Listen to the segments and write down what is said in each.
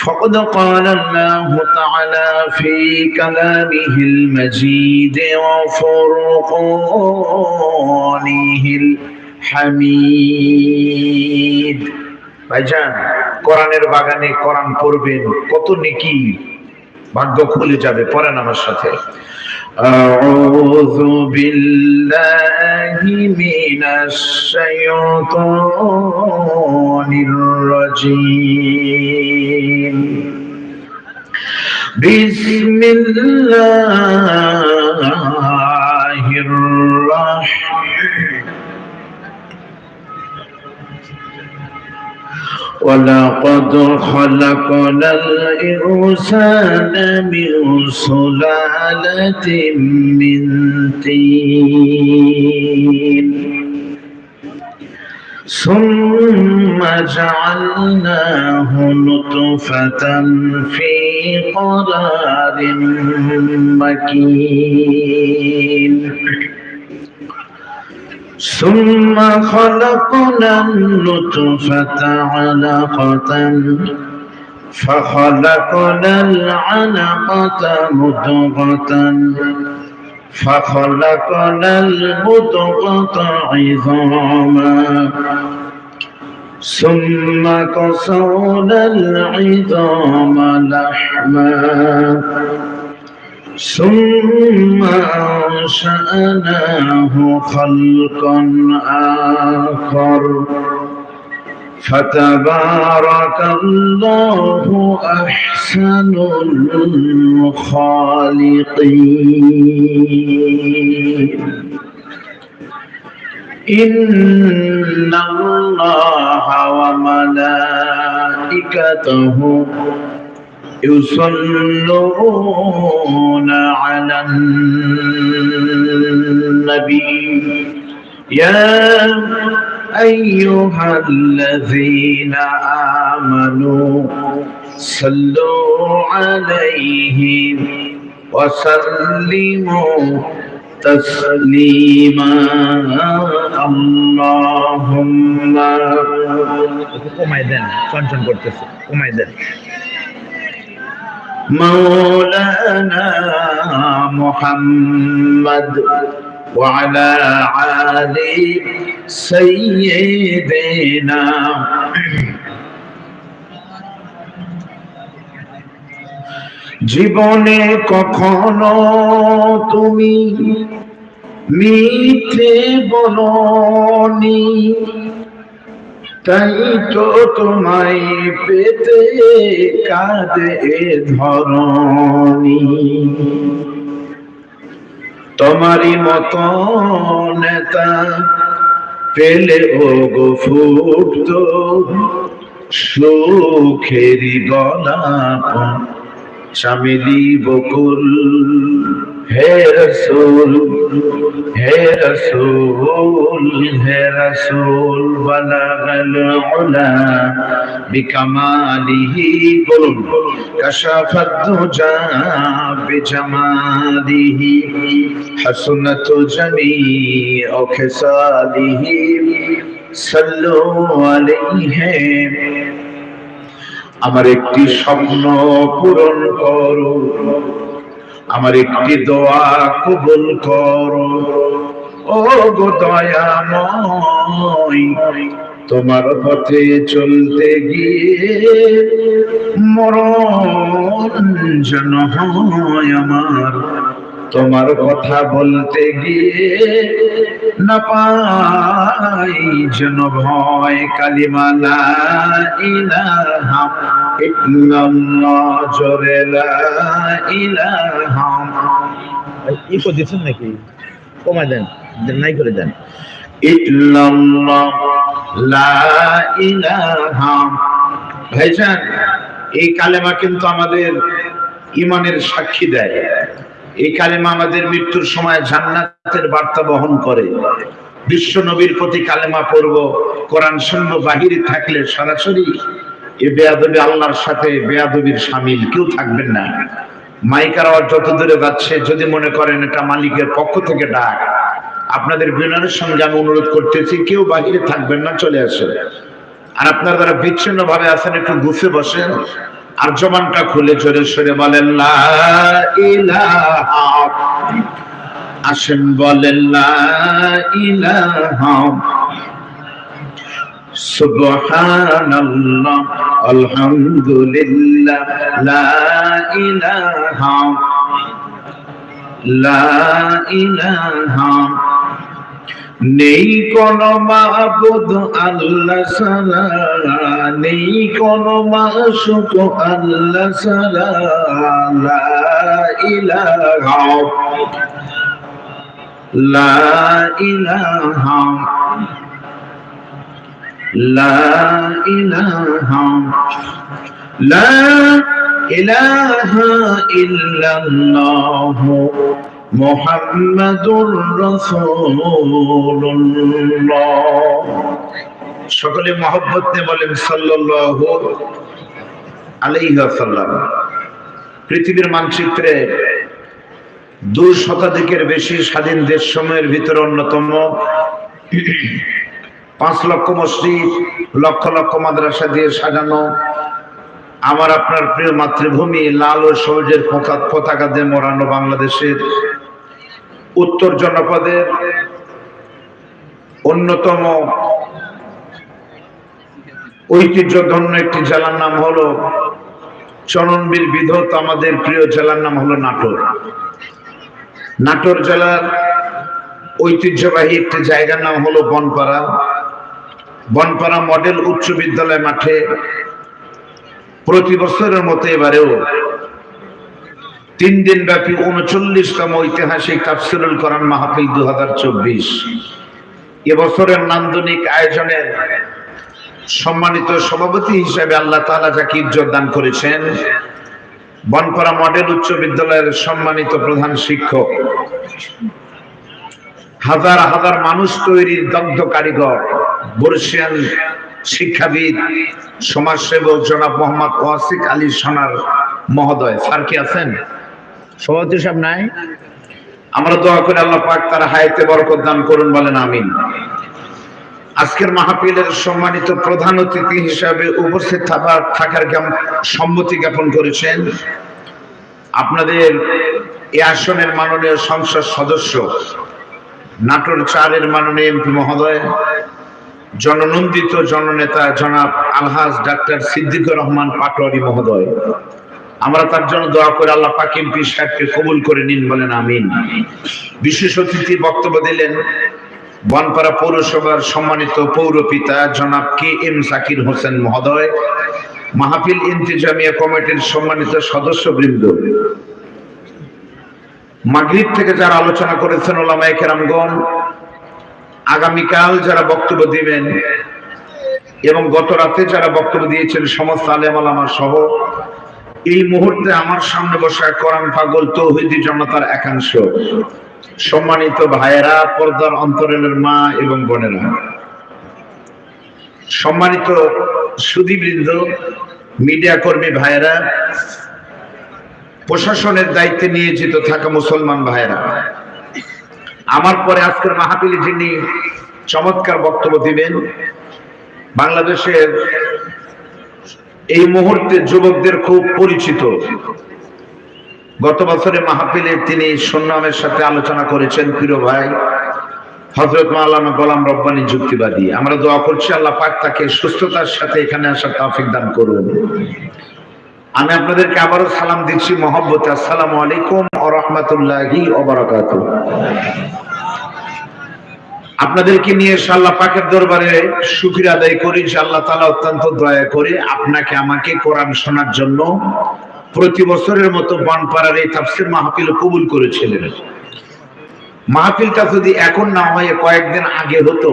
فقد قال الله تعالى في كلامه المجيد وفرقانه الحميد ভাইজান কোরআনের বাগানে কোরআন পড়বেন কত নেকি ভাগ্য খুলে যাবে পড়েন আমার সাথে أعوذ بالله من الشيطان الرجيم بسم الله الرحمن ولقد خلقنا الإنسان من سلالة من طين ثم جعلناه نطفة في قرار مكين ثم خلقنا النطفة علقة فخلقنا العلقة مضغة فخلقنا المضغة عظاما ثم كسونا العظام لحما ثم أنشأناه خلقا آخر فتبارك الله أحسن الخالقين إن الله وملائكته يصلون على النبي يا أيها الذين آمنوا صلوا عليه وسلموا تسليما اللهم مولانا محمد وعلى آل سيدنا জীবনে কখনো তুমি মিথ্যে বলনি তাই তো তোমায় পেতে কাঁদে ধরণী তোমারই মতো নেতা পেলে ও গো ফুটতো সুখেরি গোলাপ চামেলি বকুল হে রসুল হে রসুল হে রসুল বলগল উলা বিকামালিহি বলুন কাশাফাত দুজা বিজামালিহি হাসনাত জামিউ খিসালিহি সাল্লু আলাইহি আমার একটি স্বপ্ন পূরণ করো আমার একটি দোয়া কবুল করো ও গো দয়াময় তোমার পথে চলতে গিয়ে মরণ যেন হয় আমার তোমার কথা বলতে গিয়ে না পাই যেন ভয় কালিমা লা ইলাহা ইল্লাল্লাহ জোরে লা ইলাহা ইকো দিছেন নাকি কমায় দেন নাই করে দেন ইল্লাল্লাহ লা ইলাহা ভাইজান এই কালেমা কিন্তু আমাদের ঈমানের সাক্ষী দেয় এই কালেমা আমাদের মৃত্যুর সময় জান্নাতের বার্তা বহন করে বিশ্ব নবীর প্রতি কালেমা পড়ব কোরআন শুনবো বাহিরে থাকলে সরাসরি এই বেয়াদবি আল্লাহর সাথে বেয়াদবির শামিল কেউ থাকবেন না মাইকার আওয়াজ যত দূরে যাচ্ছে যদি মনে করেন এটা মালিকের পক্ষ থেকে ডাক আপনাদের বিনয়ের সঙ্গে আমি অনুরোধ করতেছি কেউ বাহিরে থাকবেন না চলে আসেন আর আপনারা যারা বিচ্ছিন্ন ভাবে আছেন একটু গুছে বসেন আর জবানটা খুলে জোরে সরে বলেন লা ইলাহা, আসেন বলেন লা ইলাহা, সুবহানাল্লাহ, আলহামদুলিল্লাহ, লা ইলাহা, লা ইলাহা, নেই কোন মাবুদ আল্লাহ ছাড়া, নেই কোন মাশুক আল্লাহ ছাড়া, লা ইলাহা, লা ইলাহা, লা ইলাহা, লা ইলাহা ইল্লাল্লাহ মুহাম্মাদুর রাসূলুল্লাহ। সকলে মহব্বত নিয়ে বলেন সাল্লাল্লাহু আলাইহি ওয়াসাল্লাম। পৃথিবীর মানচিত্রে 2 শতাধিকের বেশি স্বাধীন দেশ সমূহের ভিতরে অন্যতম। 5 লক্ষ মসজিদ, লক্ষ লক্ষ মাদ্রাসা দিয়ে সাজানো আমার আপনার প্রিয় মাতৃভূমি লাল ও সবুজের পতাকা দিয়ে মোড়ানো বাংলাদেশের উত্তর জনপদের অন্যতম ঐতিহ্যধন্য একটি জেলার নাম হলো চরণবীর বিধৌত। আমাদের প্রিয় জেলার নাম হলো নাটোর। নাটোর জেলার ঐতিহ্যবাহী একটি জায়গার নাম হলো বনপাড়া। বনপাড়া মডেল উচ্চ বিদ্যালয় মাঠে প্রতি বছরের মতো এবারেও 3 দিন ব্যাপী 39তম ঐতিহাসিক তাফসীরুল কোরআন মাহফিল 2024 এবছরের নান্দনিক আয়োজনের সম্মানিত সভাপতি হিসেবে আল্লাহ তাআলা যাকে ইজ্জত দান করেছেন, বনপাড়া মডেল উচ্চ বিদ্যালয়ের সম্মানিত প্রধান শিক্ষক, হাজার হাজার মানুষ তৈরির দগ্ধ কারিগর, বর্ষিয়ান শিক্ষাবিদ, সমাজসেবক জনাব মোহাম্মদ ওয়াসিক আলী সোনার মহোদয়। স্যার কি আছেন? সভাপতি সাহেব নাই? আমরা দোয়া করে আল্লাহ পাক তার হায়াতে বরকত দান করুন, বলেন আমিন। আজকের মাহফিলের সম্মানিত প্রধান অতিথি হিসাবে উপস্থিত থাকার সম্মতি জ্ঞাপন করেছেন আপনাদের এই আসনের মাননীয় সংসদ সদস্য, নাটোর 4-এর মাননীয় এমপি মহোদয়, জননন্দিত জননেতা জনাব আলহাজ ডাক্তার সিদ্দিকুর রহমান পাটোয়ারি মহোদয়। আমরা তার জন্য দোয়া করে আল্লাহ পাক এমপি সাহেবকে কবুল করে নিন, বলেন আমিন। বিশেষ অতিথি বক্তব্য দিলেন বনপাড়া পৌরসভার সম্মানিত পৌরপিতা জনাব KM জাকির হোসেন মহোদয়, মাহফিল ইন্তেজামিয়া কমিটির সম্মানিত সদস্যবৃন্দ। মাগরিব থেকে যারা আলোচনা করেছেন ওলামায়ে কেরামগণ, আগামীকাল যারা বক্তব্য দিবেন এবং গত রাতে যারা বক্তব্য দিয়েছেন সমস্ত আলেম ওলামা সহ এই মুহূর্তে আমার সামনে বসা কোরআন পাগল তৌহিদি জনতার একাংশ সম্মানিত ভাইয়েরা, পর্দার অন্তরালের মা এবং বোনেরা, সম্মানিত সুধীবৃন্দ, মিডিয়া কর্মী ভাইয়েরা, প্রশাসনের দায়িত্বে নিয়োজিত থাকা মুসলমান ভাইয়েরা, আমার পরে আজকের মাহফিলে যিনি চমৎকার বক্তব্য দিবেন, বাংলাদেশের এই মুহূর্তে যুবকদের খুব পরিচিত। গত বছরে মাহফিলে তিনি সুন্নামের সাথে আলোচনা করেছেন প্রিয় ভাই হযরত মাওলানা গোলাম রব্বানী যুক্তিবাদী। আমরা দোয়া করছি আল্লাহ পাক তাকে সুস্থতার সাথে এখানে আসার তৌফিক দান করুন। আমি আপনাদেরকে আবারও সালাম দিচ্ছি মহব্বতে, আসসালামু আলাইকুম ওয়া রাহমাতুল্লাহি ওয়া বারাকাতুহু। আপনাদেরকে নিয়ে আল্লাহ পাকের দরবারে শুকরিয়া আদায় করি যে আল্লাহ তাআলা অত্যন্ত দয়া করে আপনাকে আমাকে কোরআন শোনার জন্য প্রতি বছরের মতো বনপাড়ার এই তাফসীর মাহফিল কবুল করেছিলেন। মাহফিলটা যদি এখন না হয় কয়েকদিন আগে হতো,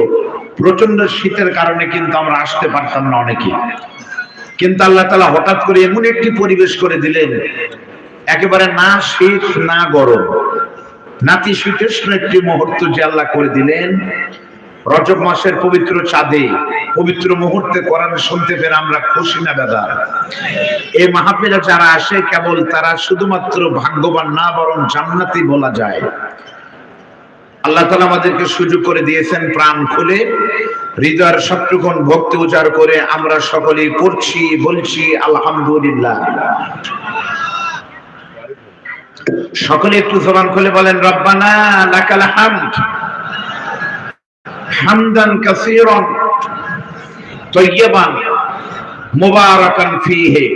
প্রচন্ড শীতের কারণে কিন্তু আমরা আসতে পারতাম না অনেকে, কিন্তু আল্লাহ তাআলা হঠাৎ করে এমন একটি পরিবেশ করে দিলেন, একেবারে না শীত না গরম, নাতিশীতোষ্ণ একটি মুহূর্ত যে আল্লাহ করে দিলেন। রজব মাসের পবিত্র চাঁদে পবিত্র মুহূর্তে কোরআন শুনতে পেরে আমরা খুশি না বেদার? এই মাহফিলে যারা আসে কেবল তারা শুধুমাত্র ভাগ্যবান না, বরং জান্নাতি বলা যায়। আল্লাহ তাআলা আমাদেরকে সুযোগ করে দিয়েছেন প্রাণ খুলে হৃদয়ের সবটুকুন ভক্তি উজাড় করে আমরা সকলেই পড়ছি বলছি আলহামদুলিল্লাহ। সকলে একটু জবান খুলে বলেন রব্বানা লাকাল হামদ হামদান কাসীরান তাইয়্যিবান মুবারাকান ফীহি।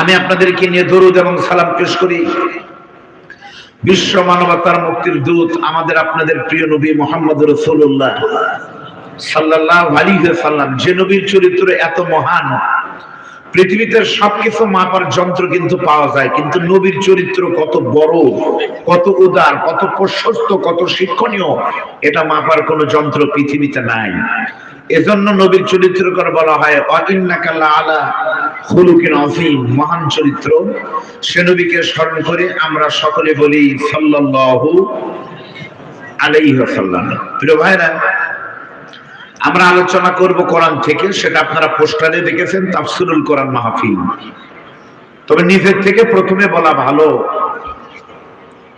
আমি আপনাদেরকে নিয়ে দরুদ এবং সালাম পেশ করি বিশ্ব মানবতার মুক্তির দূত আমাদের আপনাদের প্রিয় নবী মুহাম্মদ রাসূলুল্লাহ সাল্লাল্লাহু আলাইহি ওয়াসাল্লাম, যে নবীর চরিত্র এত মহান, পৃথিবীতে সবকিছু মাপার যন্ত্র কিন্তু পাওয়া যায়, কিন্তু নবীর চরিত্র কত বড়, কত উদার, কত প্রশস্ত, কত শিক্ষণীয়, এটা মাপার কোনো যন্ত্র পৃথিবীতে নাই। এজন্য নবীর চরিত্র করে বলা হয় ওয়াইন্নাকা লাআলা খুলুকিন আযীম, মহান চরিত্র। সে নবীকে স্মরণ করে আমরা সকলে বলি সাল্লাল্লাহু আলাইহি ওয়াসাল্লাম। প্রিয় ভাইরা, আমরা আলোচনা করব কোরআন থেকে, সেটা আপনারা পোস্টারে দেখেছেন তাফসীরুল কোরআন মাহফিল। তবে নিজের থেকে প্রথমে বলা ভালো,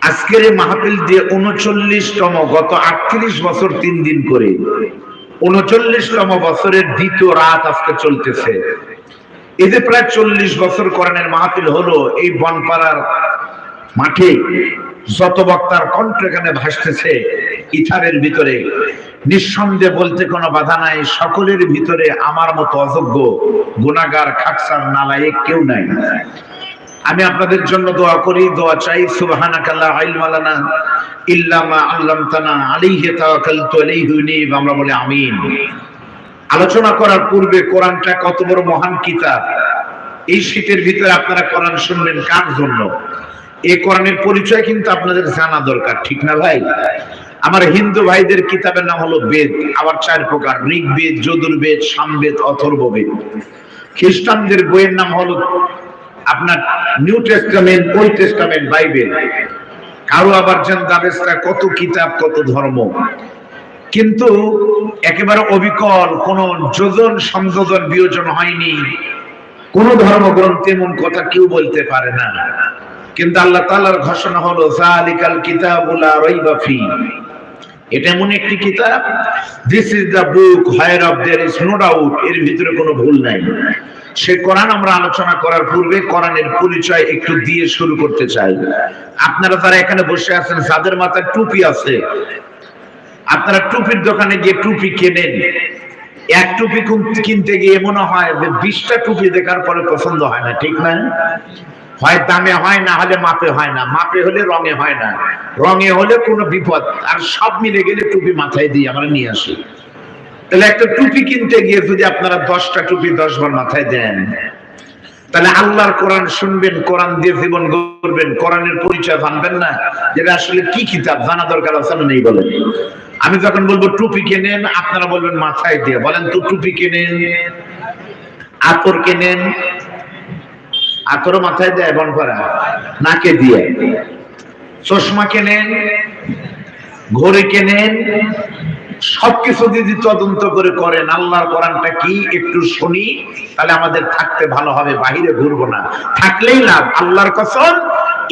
আজকের এই মাহফিল দিয়ে 39তম, গত 38 বছর 3 দিন করে 39তম বছরের দ্বিতীয় রাত আজকে চলতেছে। এই যে প্রায় 40 বছর কোরআনের মাহফিল হলো, এই বনপাড়ার মাঠে যত বক্তার কণ্ঠ এখানে ভাসতেছে ইথারের ভিতরে, নিঃসন্দেহে বলতে কোনো বাধা নাই, সকলের ভিতরে আমার মতো অযোগ্য, গুনাহগার, খাকসার, নালায়েক কেউ নাই। আমি আপনাদের জন্য দোয়া করি, দোয়া চাই। সুবহানাকা লা ইলমা লানা ইল্লা মা আল্লামতানা আলাইহি তাওয়াক্কালতু আলাইহি উনীব। আমরা বলি আমিন। আলোচনা করার পূর্বে কোরআনটা কত বড় মহান কিতাব, এই শীতের ভিতরে আপনারা কোরআন শুনবেন কার জন্য? এই কোরআনের পরিচয় কিন্তু আপনাদের জানা দরকার, ঠিক না ভাই? আমার হিন্দু ভাইদের কিতাবের নাম হলো বেদ, আবার 4 প্রকার: ঋগ্বেদ, যজুর্বেদ, সামবেদ, অথর্ববেদ। খ্রিস্টানদের বইয়ের নাম হলো আপনার new testament, old testament, Bible. কারো আবার জান্দাবেস্তা, কত কিতাব, কত ধর্ম। কিন্তু একেবারে অবিকল কোন যোজন সংযোজন বিয়োজন হয়নি, কোন ধর্মগ্রন্থে এমন কথা কেউ বলতে পারে না। কিন্তু আল্লাহ তাআলার ঘোষণা হলো যালিকাল কিতাবু লা রাইবা ফি, এটা এমন একটি কিতাব, this is the book where of there is no doubt, এর ভিতরে কোনো ভুল নাই। সে কোরআন আমরা আলোচনা করার পূর্বে কোরআনের পরিচয় একটু দিয়ে শুরু করতে চাই। আপনারা যারা এখানে বসে আছেন, যাদের মাথায় টুপি আছে, আপনারা টুপির দোকানে গিয়ে টুপি কেনেন, এক টুপি কিনতে গিয়ে মনে হয় 20টা টুপি দেখার পরে পছন্দ হয় না, ঠিক না? হয় দামে হয় না, হলে মাপে হয় না, মাপে হলে রঙে হয় না, রঙে হলে কোনো বিপদ, আর সব মিলে গেলে টুপি মাথায় দিয়ে আমরা নিয়ে আসি। তাহলে একটা টুপি কিনতে গিয়ে যদি আপনারা 10টা টুপি 10 বার মাথায় দেন, তাহলে আল্লাহর কোরআন শুনবেন, কোরআন দিয়ে জীবন গড়বেন, কোরআনের পরিচয় জানবেন না, যেটা আসলে কি কিতাব জানা দরকার আছে না নেই? বলেন। আমি যখন বলবো টুপি কেনেন, আপনারা বলবেন মাথায় দিয়ে। বলেন তো, টুপি কেনেন, আতর কেনেন, আতরও মাথায় দেয় বন করা, নাকে দিয়ে। চশমা কেনেন, ঘড়ি কেনেন, সবকিছু যদি তদন্ত করে করেন আল্লাহর কোরআনটা কি একটু শুনি, তাহলে আমাদের থাকতে ভালো হবে, বাহিরে ঘুরবো না, থাকলেই লাভ। আল্লাহর কসম,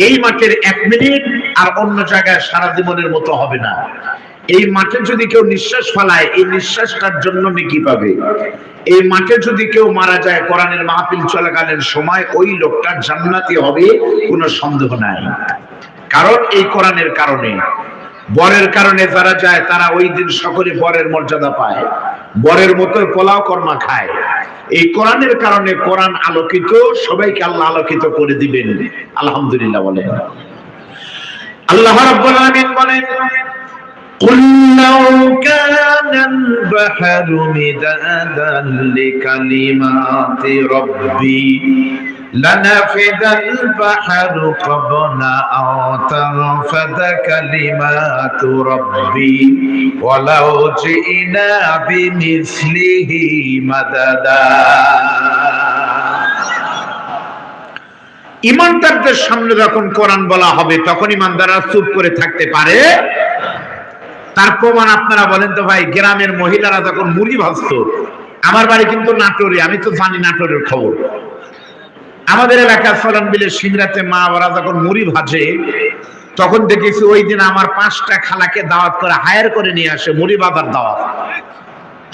এই মাঠের 1 মিনিট আর অন্য জায়গায় সারা জীবনের মতো হবে না। এই মাঠে যদি কেউ নিঃশ্বাস ফেলায়, এই নিঃশ্বাসটার জন্য নেকি পাবে। এই মাঠে যদি কেউ মারা যায় কোরআনের মাহফিল চলাকালীন সময়, ওই লোকটা জান্নাতি হবে, কোনো সন্দেহ নাই। কারণ এই কোরআনের কারণে, বরের কারণে যারা যায় তারা ওই দিন সকলে বরের মর্যাদা পায়, বরের মতো পোলাও কর্মা খায়। এই কোরআনের কারণে কোরআন আলোকিত, সবাইকে আল্লাহ আলোকিত করে দিবেন। আলহামদুলিল্লাহ বলেন। আল্লাহ রাব্বুল আলামিন বলেন, قُلْ لَوْ كَانَ الْبَحْرُ مِدَادًا لِكَلِمَاتِ رَبِّي لَنَفِدَ الْبَحْرُ قَبْلَ أَن تَنفَدَ كَلِمَاتُ رَبِّي وَلَوْ جِئْنَا بِمِثْلِهِ مَدَدًا। ইমানদারদের সামনে যখন কোরআন বলা হবে, তখন ইমানদাররা চুপ করে থাকতে পারে? তার প্রমাণ আপনারা বলেন তো ভাই। গ্রামের মহিলারা যখন মুড়ি ভাজতো, আমার বাড়ি কিন্তু নাটোরে, আমি তো জানি নাটোরের খবর। আমাদের এলাকার সলান বিলের সিংড়াতে মা ওরা যখন মুড়ি ভাজে, তখন দেখেছি ওই দিন আমার 5টা খালাকে দাওয়াত করে হায়ার করে নিয়ে আসে মুড়ি বাবার দাওয়াত।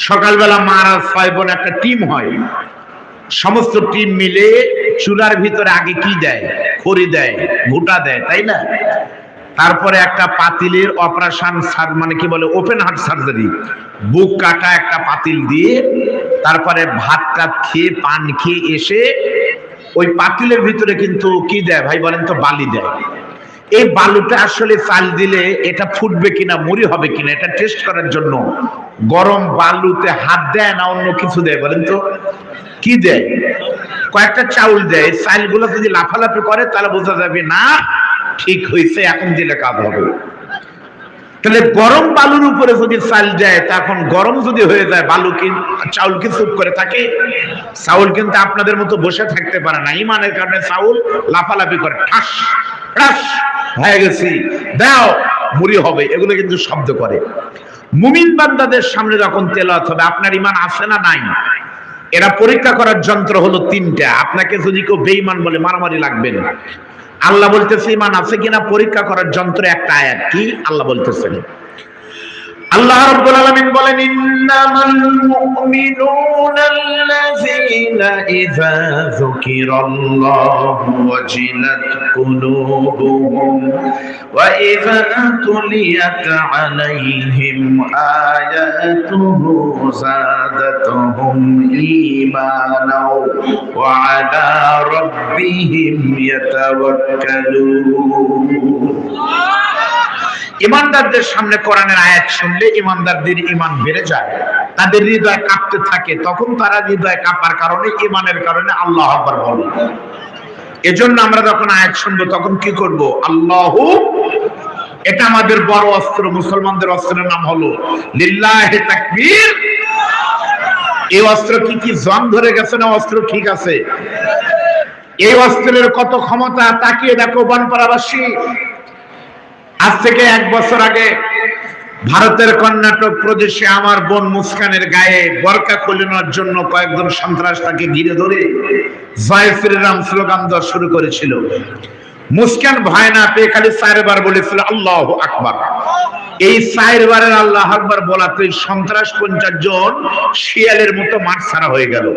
সকালবেলা মারা 6 বোন একটা টিম হয়, সমস্ত টিম মিলে চুলার ভিতরে আগে কি দেয়, খড়ি দেয়, ভুটা দেয়, তাই না? তারপরে একটা পাতিলের অপারেশন, মানে কি বলে, ওপেন হার্ট সার্জারি, বুক কাটা একটা পাতিল দিয়ে তারপরে ভাতটা খেয়ে পান খেয়ে এসে ওই পাতিলের ভিতরে কিন্তু কি দেয় ভাই বলেন তো, বালি দেয়। এই বালুটা আসলে চাল দিলে এটা ফুটবে কিনা, মুড়ি হবে কিনা, এটা টেস্ট করার জন্য গরম বালুতে হাত দেয় না অন্য কিছু দেয় বলেন তো? কি দেয়? কয়েকটা চাউল দেয়। চালগুলো যদি লাফালাফি করে তাহলে বোঝা যাবে না ঠিক হয়েছে, এখন দিলে কাজ হবে। তাহলে গরম বালুর উপরে যদি চাল যায়, তখন গরম যদি হয়ে যায় বালু, কি চাউল কি চুপ করে থাকে? চাউল কিন্তু আপনাদের মতো বসে থাকতে পারে না, ইমানের কারণে চাউল লাফালাফি করে, ঠাস ঠাস হয়ে গেছি, দাও মুড়ি হবে, এগুলো কিন্তু শব্দ করে। মুমিন বান্দাদের সামনে যখন তেলাওয়াত হবে, আপনার ইমান আছে না নাই, এরা পরীক্ষা করার যন্ত্র হলো 3টা। আপনাকে যদি কেউ বেঈমান বলে মারামারি লাগবে না। আল্লাহ বলতেছে ইমান আছে কিনা পরীক্ষা করার যন্ত্র একটা আয়াত, কি আল্লাহ বলতেছেন? আল্লাহ রাব্বুল আলামিন বলেন, ইন্নামাল মুমিনুনা আল্লাযীনা ইযা যুকিরাল্লাহু ওয়াজিলাত কুলুবুহুম ওয়া ইযা তুলিয়াত আলাইহিম আয়াতুহু যাদাতুহুম ঈমানাও ওয়া আলা রাব্বিহিম ইয়াতাওয়াক্কালুন। ইমানদারদের সামনে কোরআনের আয়াত শুনলে ইমানদারদের ঈমান বেড়ে যায়, তাদের হৃদয় কাঁপতে থাকে। তখন তারা হৃদয় কাঁপার কারণে, ঈমানের কারণে আল্লাহু আকবার বলে। এজন্য আমরা যখন আয়াত শুনবো তখন কি করব? আল্লাহু, এটা আমাদের বড় অস্ত্র। মুসলমানদের অস্ত্রের নাম হলো লিল্লাহি তাকবীর। এই অস্ত্র কি জং ধরে গেছে না অস্ত্র ঠিক আছে? এই অস্ত্রের কত ক্ষমতা তাকিয়ে দেখো বনপাড়াবাসী। আজ থেকে 1 বছর আগে ভারতের কর্ণাটক প্রদেশে আমার বোন মুস্কানের গায়ে বরকা খুলানোর জন্য কয়েকজন সন্ত্রাস তাকে ঘিরে ধরে জয় শ্রীরাম স্লোগান দেওয়া শুরু করেছিল। মুস্কান ভয় না পেয়ে খালি 4 বার বলেছিল আল্লাহু আকবার। এই 4 বারের আল্লাহু আকবার বলাতে সন্ত্রাস 50 জন শিয়ালের মতো মাঠ ছাড়া হয়ে গেল।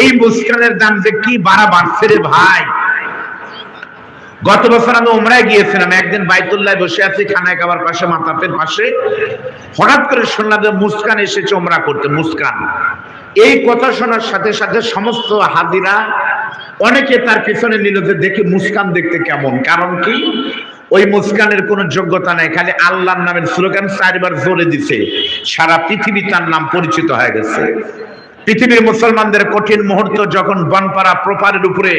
এই মুস্কানের দাম যে কি বাড়ছে রে ভাই। গত বছর আমি উমরায় গিয়েছিলাম, একদিন বাইতুল্লাহ বসে আছি খানায় কাবার পাশে, মাতাফের পাশে, হঠাৎ করে শুনলাম যে মুস্কান এসেছে উমরা করতে। মুস্কান, এই কথা শোনার সাথে সাথে সমস্ত হাজিরা অনেকে তার পিছনে নিল যে দেখি মুস্কান দেখতে কেমন। কারণ কি, ওই মুস্কানের কোনো যোগ্যতা নাই, খালি আল্লাহর নামের স্লোগান 4 বার জোরে দিছে, সারা পৃথিবী তার নাম পরিচিত হয়ে গেছে। পৃথিবীর মুসলমানদের কঠিন মুহূর্ত যখন বনপাড়া প্রপারের উপরে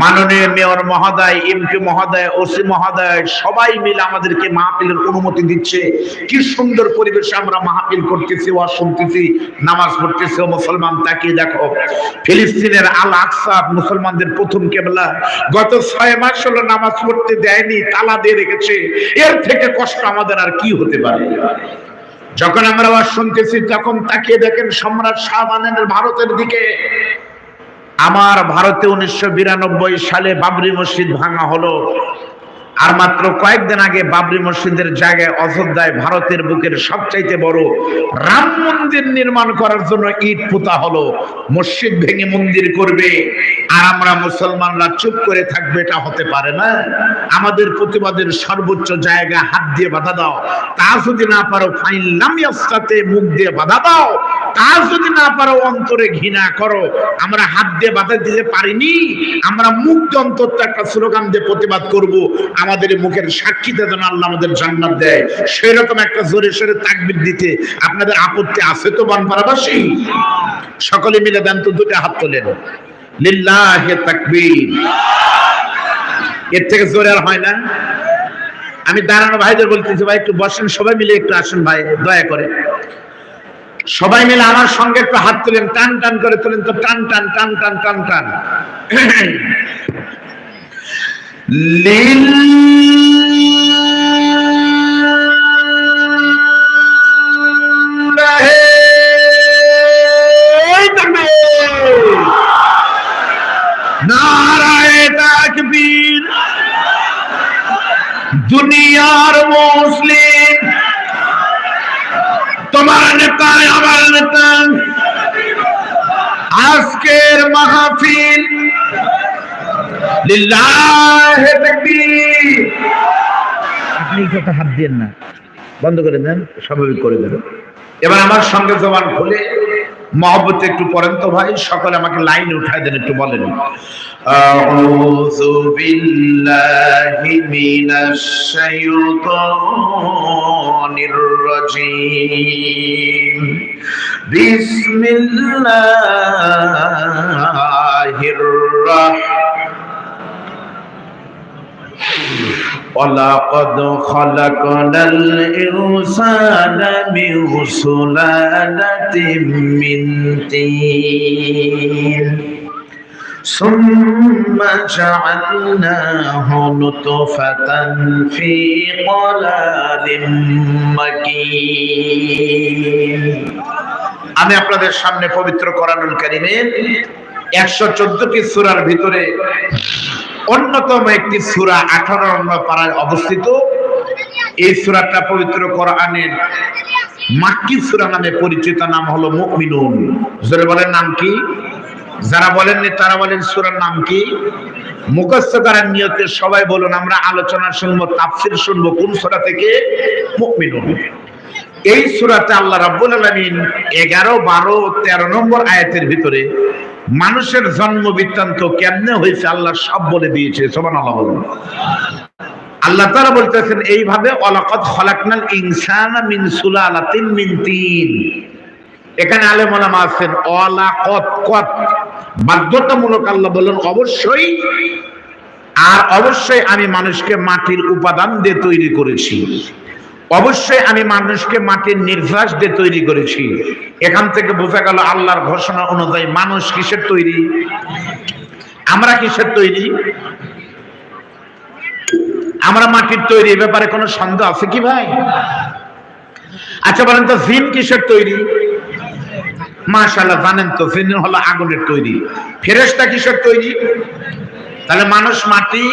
মাননীয় মেয়র মহোদয়, এমপি মহোদয়, ওসি মহোদয় সবাই মিলে আমাদেরকে মাহফিলের অনুমতি দিচ্ছে, কি সুন্দর পরিবেশে আমরা মাহফিল করতেছি, ওয়াজ শুনতেছি, নামাজ পড়তেছি। ও মুসলমান, তাকিয়ে দেখো ফিলিস্তিনের আল আকসা মুসলমানদের প্রথম কিবলা, গত 6 মাস হলো নামাজ পড়তে দেয়নি, তালা দিয়ে রেখেছে। এর থেকে কষ্ট আমাদের আর কি হতে পারে? যখন আমরা আওয়াজ শুনতেছি তখন তাকিয়ে দেখেন সম্রাট শাহজাহানের ভারতের দিকে। আমার ভারতে 1992 সালে বাবরি মসজিদ ভাঙা হলো, আর মাত্র কয়েকদিন আগে বাবরি মসজিদের জায়গায় অযোধ্যায় ভারতের বুকের সবচাইতে বড় রাম মন্দির নির্মাণ করার জন্য ইট পোতা হলো। মসজিদ ভেঙে মন্দির করবে আর আমরা মুসলমানরা চুপ করে থাকবে, এটা হতে পারে না। আমাদের প্রতিবাদের সর্বোচ্চ জায়গা হাত দিয়ে বাধা দাও, তা যদি না পারো ফাইন লামিয়াস্তাতে মুখ দিয়ে বাধা দাও, তা যদি না পারো অন্তরে ঘৃণা করো। আমরা হাত দিয়ে বাধা দিতে পারিনি, আমরা মুখ অন্তর একটা স্লোগান দিয়ে প্রতিবাদ করব, আমাদের মুখের সাক্ষীতে যেন আল্লাহ আমাদের জান্নাত দেয়। সেই রকম একটা জোরে সোরে তাকবীর দিতে আপনাদের আপত্তি আছে তো বনপাড়াবাসী? সকলে মিলে দেন তো, 2টা হাত তোলেন, লিল্লাহি তাকবীর। এর থেকে জোরে আর হয় না। আমি দাঁড়ানো ভাইদের বলতেছি, ভাই একটু বসেন, সবাই মিলে একটু আসুন ভাই, দয়া করে সবাই মিলে আমার সঙ্গে একটু হাত তোলেন, টান টান করে তোলেন তো, টান টান টান টান টান টান। নারায়ে তাকবীর, দুনিয়ার মুসলিম, তোমার নেতা আমার নেতা, আজকের মাহফিল লিল্লাহে তাকবীর। আপনি কথা হাত দিয়েন না, বন্ধ করে দেন, স্বাভাবিক করে দেন। এবার আমার সঙ্গে জবান খুলে মহব্বতে একটু পড়েন তো ভাই, সকলে আমাকে লাইন উঠায় দেন, একটু বলেন আউযু বিল্লাহি মিনাশ শাইতানির রাজীম, বিসমিল্লাহির وَلَقَدْ خَلَقْنَا الْإِنسَانَ مِنْ سُلَالَةٍ مِّنْ طِينٍ ثُمَّ جَعَلْنَاهُ نُطْفَةً فِي قَرَارٍ مَّكِينٍ। আমি আপনাদের সামনে পবিত্র কোরআনুল কারীমের 114টি সূরার ভিতরে অন্যতম একটি সূরা 18 নম্বর পারায় অবস্থিত। এই সূরাটা পবিত্র কোরআনের মাক্কি সূরা নামে পরিচিত, নাম হলো মুমিনুন। জোরে বলেন নাম কি? যারা বলেননি তারা বলেন সূরার নাম কি? মুখস্থ করার নিয়তে সবাই বলুন, আমরা আলোচনা শুনবো, তাফসীর শুনবো। কোন সূরা থেকে? মুমিনুন। এই সূরাতে আল্লাহ রাব্বুল আলামিন 11, 12, 13 নম্বর আয়াতের ভিতরে মানুষের জন্ম বৃত্তান্ত কেমনে হয়েছে আল্লাহ সব বলে দিয়েছে। সুবহানাল্লাহ বলুন। আল্লাহ তাআলা বলতেছেন এইভাবে, ওয়ালাকাদ খালাকনাল ইনসানা মিন সুলালাতিন মিন তিন। এখানে আলেম ওলামা আছেন, ওয়ালাকাদ কত বাধ্যতামূলক আল্লাহ বলেন অবশ্যই, আর অবশ্যই আমি মানুষকে মাটির উপাদান দিয়ে তৈরি করেছি, অবশ্যই আমি মানুষকে মাটির নির্যাস দিয়ে তৈরি করেছি। এখান থেকে বোঝা গেল আল্লাহর ঘোষণা অনুযায়ী মানুষ কিসের তৈরি? আমরা কিসের তৈরি? আমরা মাটির তৈরি। এ ব্যাপারে কোনো সন্দেহ আছে কি ভাই? আচ্ছা বলেন তো, জিন কিসের তৈরি? মাশাআল্লাহ জানেন তো, জিন হলো আগুনের তৈরি। ফেরেশতা কিসের তৈরি? তাহলে মানুষ মাটি,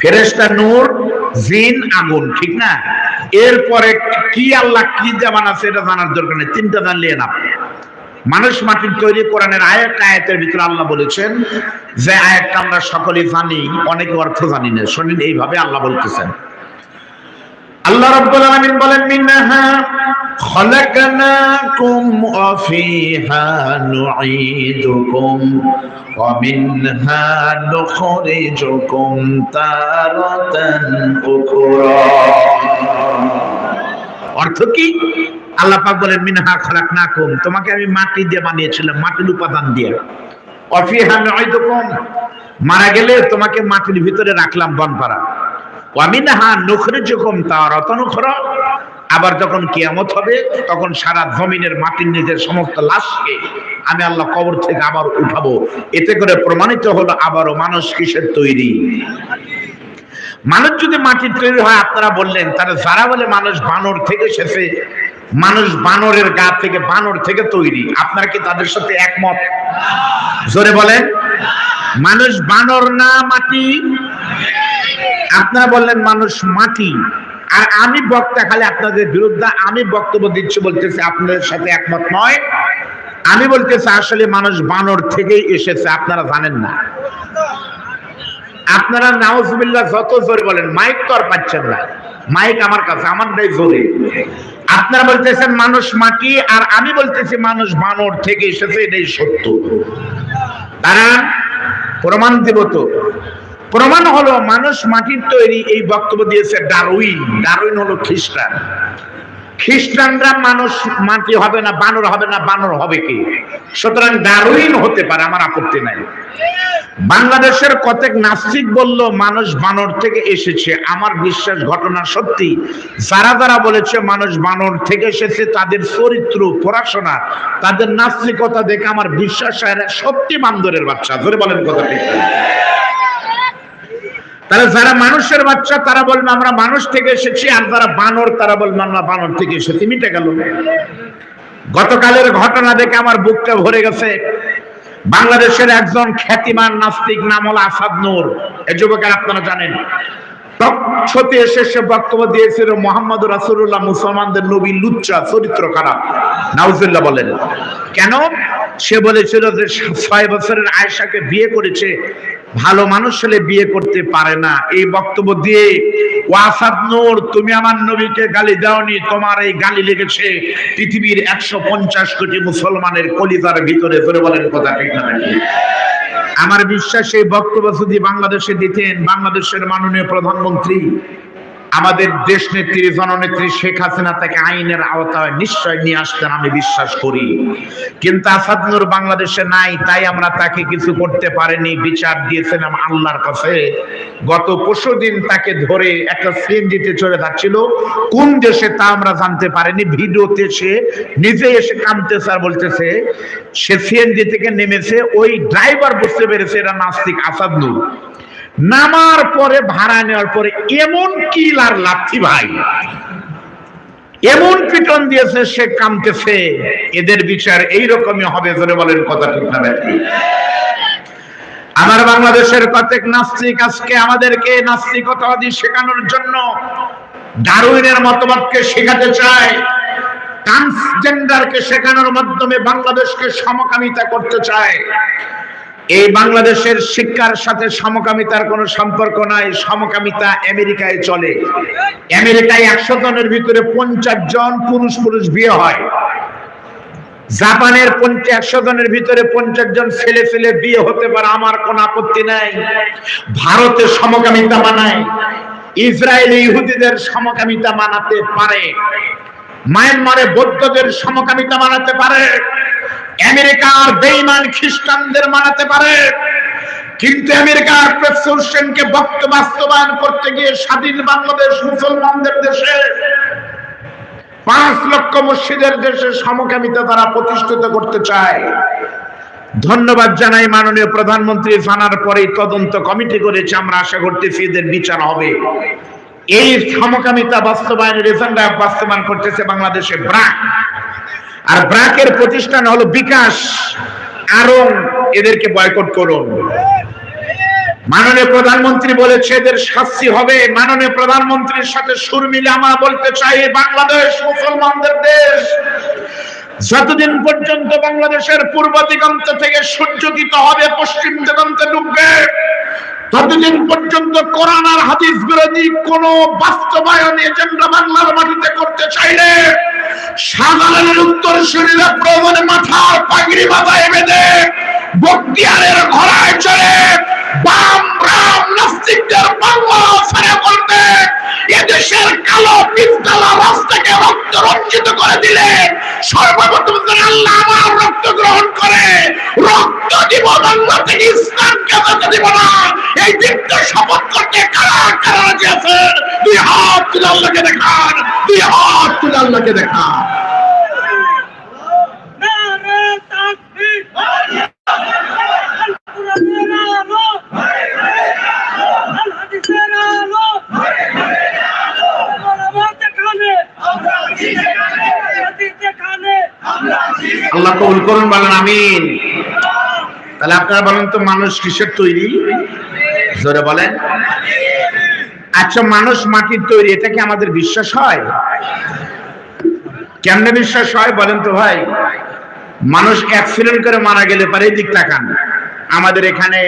ফেরেশতা নূর, জিন আগুন, ঠিক না? এরপরে কি আল্লাহ কি জামান আছে এটা জানার দরকার নেই, তিনটা জানলে না। মানুষ মাটির তৈরি। কোরআনের আয়াতের ভিতরে আল্লাহ বলেছেন যে আয়াতটা আমরা সকলে জানি, অনেক অর্থ জানি না। শুনেন, এইভাবে আল্লাহ বলতেছেন, আল্লাহ রাব্বুল আলামিন বলেন, মিনহা খালাকনাকুম ওয়া ফিহা নুঈদুকুম ওয়া মিনহা নুখরিজুকুম তারাতান উখরা। অর্থ কি? আল্লাহ পাক বলেন, মিনহা খালাকনাকুম, তোমাকে আমি মাটি দিয়ে বানিয়েছিলাম, মাটির উপাদান দিয়ে। ওয়া ফিহা নুঈদুকুম, মারা গেলে তোমাকে মাটির ভিতরে রাখলাম বনপাড়া। ওয়া মিনহা নুখরিজুকুম তারাতান উখরা, আবার যখন কিয়ামত হবে তখন সারা জমিনের মাটির নিচের সমস্ত লাশকে আমি আল্লাহ কবর থেকে আবার উঠাবো। এতে করে প্রমাণিত হলো আবারও মানুষ কিসের তৈরি? মানুষ যদি মাটির তৈরি হয়, আপনারা বললেন, তাহলে যারা বলে মানুষ বানর থেকে এসেছে, মানুষ বানরের গা থেকে, বানর থেকে তৈরি, আপনারা কি তাদের সাথে একমত? জোরে বলেন। মানুষ বানর না মাটি? আপনারা বললেন মানুষ মাটি, আর আমি বক্তা খালি আপনাদের বিরুদ্ধে আমি বক্তব্য দিচ্ছি, বলতেছি আপনাদের সাথে একমত নয়। আমি বলতেছি আসলে মানুষ বানর থেকেই এসেছে, আপনারা জানেন না। আপনারা নাউজুবিল্লাহ যত জোরে বলেন, মাইক তো আর পাচ্ছেন না, মাইক আমার কাছে, আমারটাই জোরে। আপনারা বলতেছেন মানুষ মাটি, আর আমি বলতেছি মানুষ বানর থেকে এসেছে, এটাই সত্য। তারা প্রমাণ দিব তো? প্রমাণ হলো মানুষ মাটির তৈরি, এই বক্তব্য দিয়েছে ডারউইন। ডারউইন হলো খ্রিস্টান। খ্রিস্টানরা মানুষ মাটি হবে না, বানর হবে না, বানর হবে কি? সুতরাং ডারউইন হতে পারে, আমার আপত্তি নাই। বাংলাদেশের কতক নাস্তিক বলল মানুষ বানর থেকে এসেছে, আমার বিশ্বাস ঘটনা সত্যি। যারা যারা বলেছে মানুষ বানর থেকে এসেছে, তাদের চরিত্র, পড়াশোনা, তাদের নাস্তিকতা দেখে আমার বিশ্বাস সত্যি বান্দরের বাচ্চা। ধরে বলেন কথা ঠিক? তাহলে যারা মানুষের বাচ্চা তারা বলবে আমরা মানুষ থেকে এসেছি, আর যারা বানর তারা বলবে আমরা বানর থেকে এসেছি। মিটে গেল। গতকালের ঘটনা দেখে আমার বুকটা ভরে গেছে। বাংলাদেশের একজন খ্যাতিমান নাস্তিক, নাম হলো আসাদ নূর। এই যুবকের আপনারা জানেন, টকশোতে এসে সে বক্তব্য দিয়েছিল মোহাম্মদ রাসূলুল্লাহ মুসলমানদের নবী, লুচ্চা, চরিত্র খারাপ। নাউজুবিল্লাহ বলেন। কেন? সে বলেছিল যে 6 বছরের আয়েশাকে বিয়ে করেছে, ভালো মানুষ হলে বিয়ে করতে পারে না। এই বক্তব্য দিয়ে ওয়াসাদ নূর, তুমি আমার নবীকে গালি দাওনি, তোমার এই গালি লেগেছে পৃথিবীর 150 কোটি মুসলমানের কলিজার ভিতরে। ধরে বলেন কথা ঠিক না? আমার বিশ্বাস এই বক্তব্য যদি বাংলাদেশে দিতেন, বাংলাদেশের মাননীয় প্রধানমন্ত্রী, আমাদের দেশ নেত্রী জননেত্রী শেখ হাসিনা তাকে আইনের আওতায় নিশ্চয় নিয়ে আসতেন, আমি বিশ্বাস করি। কিন্তু আসাদ নূর বাংলাদেশে নাই, তাই আমরা তাকে কিছু করতে পারিনি। বিচার দিয়েছিলাম আল্লাহর কাছে। গত পরশুদিন তাকে ধরে একটা সিএনজিতে চলে যাচ্ছিল, কোন দেশে তা আমরা জানতে পারিনি। ভিডিওতে সে নিজে এসে কাঁদতেছে আর বলতেছে সে সিএনজি থেকে নেমেছে, ওই ড্রাইভার বুঝতে পেরেছে এটা নাস্তিক আসাদ নূর। নামার পরে ভাড়া নেওয়ার পরে এমন কিল আর লাথি ভাই, এমন পিটন দিয়েছে, সে কামতেছে। এদের বিচার এইরকমই হবে। ধরে বলেন কথা ঠিক না? আমার বাংলাদেশের কতক নাস্তিক আজকে আমাদেরকে নাস্তিকতাবাদী শেখানোর জন্য ডারউইনের মতবাদকে শেখাতে চায়, ট্রান্সজেন্ডারকে শেখানোর মাধ্যমে বাংলাদেশকে সমকামিতা করতে চায়। এই বাংলাদেশের শিক্ষার সাথে সমকামিতার কোনো সম্পর্ক নাই। সমকামিতা আমেরিকায় চলে। আমেরিকায় 100 জনের ভিতরে 50 জন পুরুষ বিয়ে হয়। জাপানের 100 জনের ভিতরে 50 জন ছেলে বিয়ে হতে পারে, আমার কোনো আপত্তি নাই। ভারতে সমকামিতা মানায়, ইসরায়েলে ইহুদিদের সমকামিতা মানাতে পারে, মায়ানমারে বৌদ্ধদের সমকামিতা মানাতে পারে, আমেরিকার বেঈমান খ্রিস্টানদের মানাতে পারে। কিন্তু আমেরিকার প্রেসিডেন্টকে বক্তব্য বাস্তবায়ন করতে গিয়ে স্বাধীন বাংলাদেশ মুসলমানদের দেশে 5 লক্ষ মসজিদের দেশে সমকামিতা তারা প্রতিষ্ঠিত করতে চায়। ধন্যবাদ জানাই মাননীয় প্রধানমন্ত্রী, জানার পরে তদন্ত কমিটি করেছে, আমরা আশা করতেছি এদের বিচার হবে। এই সমকামিতা বাস্তবায়নের এজেন্ডা বাস্তবায়ন করতেছে বাংলাদেশে ব্র্যাক, আর ব্র্যাকের প্রতিষ্ঠান হলো বিকাশ। আরো এদেরকে বয়কট করুন। মাননীয় প্রধানমন্ত্রী বলেছে এদের শাস্তি হবে। মাননীয় প্রধানমন্ত্রীর সাথে সুর মিলে আমরা বলতে চাই, বাংলাদেশ মুসলমানদের দেশ। যতদিন পর্যন্ত বাংলাদেশের পূর্ব দিগন্ত থেকে সূর্যোদিত হবে, পশ্চিম দিগন্তে ডুববে, ততদিন পর্যন্ত কোরআন আর হাদিস বিরোধী কোন বাস্তবায়ন এজেন্ডা বাংলার মাটিতে করতে চাইলে শাহজালালের উত্তরসূরিরা প্রয়োজনে মাথার পাগড়ি মাথায় বেঁধে বখতিয়ারের ঘোড়ায় চড়ে বাম রাম নাস্তিকদের বাংলা ছেড়ে বলবে এদেশের কালো পিস্তলা রাস্তাকে রক্ত রঞ্জিত করে দিলে সর্বপ্রথম আল্লাহ আমার রক্ত গ্রহণ করে রক্ত দিব, বাংলা থেকে ইসলামকে যেতে দিব না। এই দীপ্ত শপথ করতে কারা কারা রাজি আছেন? 2 হাত তুলে আল্লাহকে দেখান, 2 হাত তুলে আল্লাহকে দেখান। আল্লাহ কবুল করুন, বলেন আমিন। তাহলে আপনারা বলেন তো মানুষ কিসের তৈরি? জোরে বলেন। আচ্ছা, মানুষ মাটির তৈরি, এটা কি আমাদের বিশ্বাস হয়? কেমনে বিশ্বাস হয় বলেন তো ভাই? মানুষ অ্যাক্সিডেন্ট করে মারা গেলে পারে দিক তাকান, আমাদের এখানে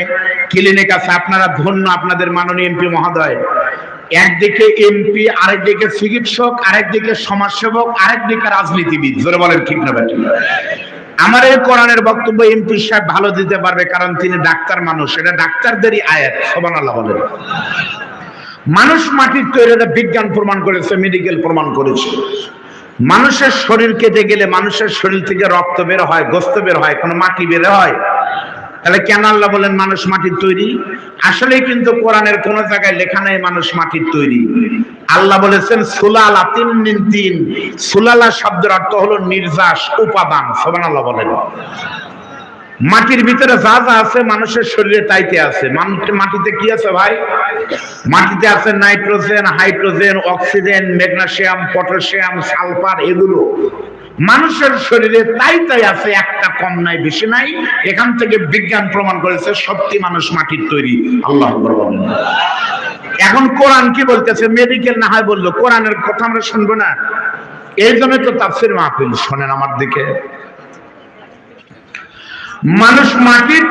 ক্লিনিক আছে, আপনারা ধন্য, আপনাদের মাননীয় এমপি মহোদয়। একদিকে এমপি, আরেকদিকে চিকিৎসক, আরেকদিকে সমাজসেবক, আরেকদিকে রাজনীতিবিদ। জোরে বলেন ঠিক না ভাই? আমার এই কোরআনের বক্তব্য এমপি সাহেব ভালো দিতে পারবে, কারণ তিনি ডাক্তার মানুষ, এটা ডাক্তারদেরই আয়াত। সুবহানাল্লাহ বলেন। মানুষ মাটির তৈরি, এটা বিজ্ঞান প্রমাণ করেছে, মেডিকেল প্রমাণ করেছে। মানুষের শরীর কেটে গেলে মানুষের শরীর থেকে রক্ত বের হয়, গোস্ত বের হয়, কোনো মাটি বের হয়? তাহলে কেন আল্লাহ বলেন মানুষ মাটির তৈরি? আসলে কিন্তু কোরআনের কোন জায়গায় লেখা নাই মানুষ মাটির তৈরি। আল্লাহ বলেছেন সুলালা, 3 দিন 3। সুলালা শব্দের অর্থ হলো নির্যাস, উপাদান। সুবহানাল্লাহ বলেন। মাটির ভিতরে যা যা আছে মানুষের শরীরে তাইতে আছে। মাটিতে কি আছে ভাই? মাটিতে আছে nitrogen, hydrogen, oxygen, magnesium, potassium, sulphur, এগুলো মানুষের শরীরে তাই আছে, একটা কম নাই বেশি নাই। এখান থেকে বিজ্ঞান প্রমাণ করেছে সত্যি মানুষ মাটির তৈরি। আল্লাহু আকবার বলেন। এখন কোরআন কি বলতেছে? মেডিকেল না হয় বললো, কোরআনের কথা আমরা শুনবো না? এই জন্য তো তাফসীর মাহফিল। শোনেন আমার দিকে, মানুষ মাটির